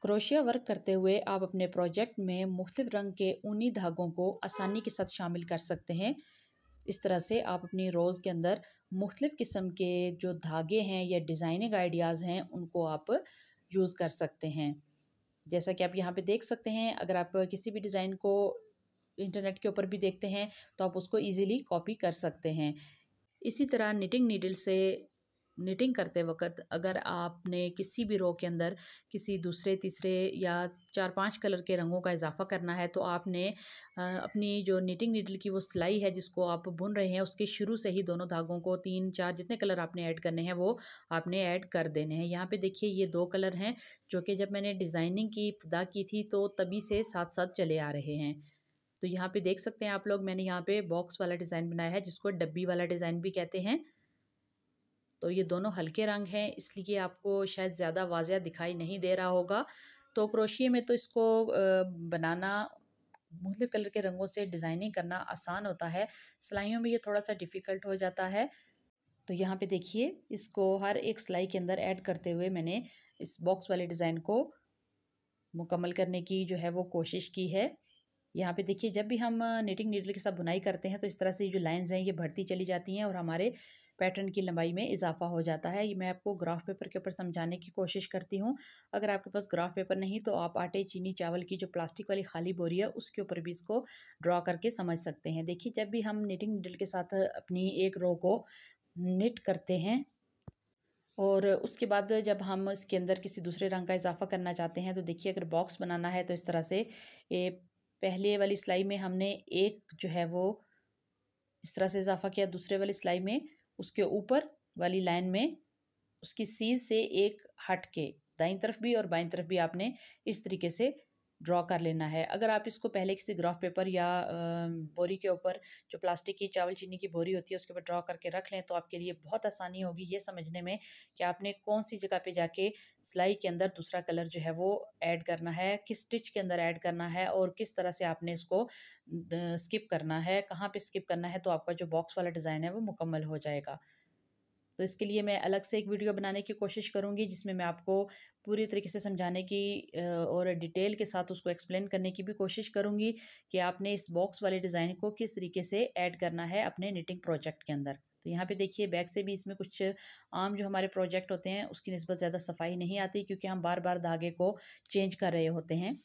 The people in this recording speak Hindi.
क्रोशिया वर्क करते हुए आप अपने प्रोजेक्ट में मुख्तलिफ रंग के ऊनी धागों को आसानी के साथ शामिल कर सकते हैं। इस तरह से आप अपनी रोज़ के अंदर मुख्तलिफ किस्म के जो धागे हैं या डिज़ाइनिंग आइडियाज़ हैं उनको आप यूज़ कर सकते हैं। जैसा कि आप यहाँ पे देख सकते हैं, अगर आप किसी भी डिज़ाइन को इंटरनेट के ऊपर भी देखते हैं तो आप उसको ईज़िली कॉपी कर सकते हैं। इसी तरह निटिंग नीडल से निटिंग करते वक़्त अगर आपने किसी भी रो के अंदर किसी दूसरे तीसरे या 4-5 कलर के रंगों का इजाफ़ा करना है तो आपने अपनी जो निटिंग नीडल की वो सिलाई है जिसको आप बुन रहे हैं उसके शुरू से ही दोनों धागों को 3-4 जितने कलर आपने ऐड करने हैं वो आपने ऐड कर देने हैं। यहाँ पे देखिए ये 2 कलर हैं जो कि जब मैंने डिज़ाइनिंग की इब्तिदा की थी तो तभी से साथ-साथ चले आ रहे हैं। तो यहाँ पे देख सकते हैं आप लोग, मैंने यहाँ पे बॉक्स वाला डिज़ाइन बनाया है जिसको डब्बी वाला डिज़ाइन भी कहते हैं। तो ये दोनों हल्के रंग हैं इसलिए आपको शायद ज़्यादा वाज़िया दिखाई नहीं दे रहा होगा। तो क्रोशिया में तो इसको बनाना मुख्तलिफ कलर के रंगों से डिज़ाइनिंग करना आसान होता है, सिलाइयों में ये थोड़ा सा डिफ़िकल्ट हो जाता है। तो यहाँ पे देखिए इसको हर एक सिलाई के अंदर ऐड करते हुए मैंने इस बॉक्स वाले डिज़ाइन को मुकम्मल करने की जो है वो कोशिश की है। यहाँ पे देखिए जब भी हम निटिंग नीडल के साथ बुनाई करते हैं तो इस तरह से जो लाइंस हैं ये बढ़ती चली जाती हैं और हमारे पैटर्न की लंबाई में इजाफा हो जाता है। ये मैं आपको ग्राफ पेपर के ऊपर समझाने की कोशिश करती हूँ। अगर आपके पास ग्राफ पेपर नहीं तो आप आटे, चीनी, चावल की जो प्लास्टिक वाली खाली बोरी है उसके ऊपर भी इसको ड्रॉ करके समझ सकते हैं। देखिए जब भी हम निटिंग नीडल के साथ अपनी एक रो को निट करते हैं और उसके बाद जब हम इसके अंदर किसी दूसरे रंग का इजाफा करना चाहते हैं तो देखिए अगर बॉक्स बनाना है तो इस तरह से ये पहले वाली सिलाई में हमने एक जो है वो इस तरह से इजाफा किया, दूसरे वाली सिलाई में उसके ऊपर वाली लाइन में उसकी सीध से एक हट के दाईं तरफ भी और बाईं तरफ भी आपने इस तरीके से ड्रॉ कर लेना है। अगर आप इसको पहले किसी ग्राफ पेपर या बोरी के ऊपर जो प्लास्टिक की चावल चीनी की बोरी होती है उसके ऊपर ड्रॉ करके रख लें तो आपके लिए बहुत आसानी होगी ये समझने में कि आपने कौन सी जगह पे जाके सिलाई के अंदर दूसरा कलर जो है वो ऐड करना है, किस स्टिच के अंदर ऐड करना है और किस तरह से आपने इसको स्किप करना है, कहाँ पे स्किप करना है तो आपका जो बॉक्स वाला डिज़ाइन है वो मुकम्मल हो जाएगा। तो इसके लिए मैं अलग से एक वीडियो बनाने की कोशिश करूँगी जिसमें मैं आपको पूरी तरीके से समझाने की और डिटेल के साथ उसको एक्सप्लेन करने की भी कोशिश करूँगी कि आपने इस बॉक्स वाले डिज़ाइन को किस तरीके से ऐड करना है अपने निटिंग प्रोजेक्ट के अंदर। तो यहाँ पे देखिए बैक से भी इसमें कुछ आम जो हमारे प्रोजेक्ट होते हैं उसकी निस्बत ज़्यादा सफाई नहीं आती क्योंकि हम बार बार धागे को चेंज कर रहे होते हैं।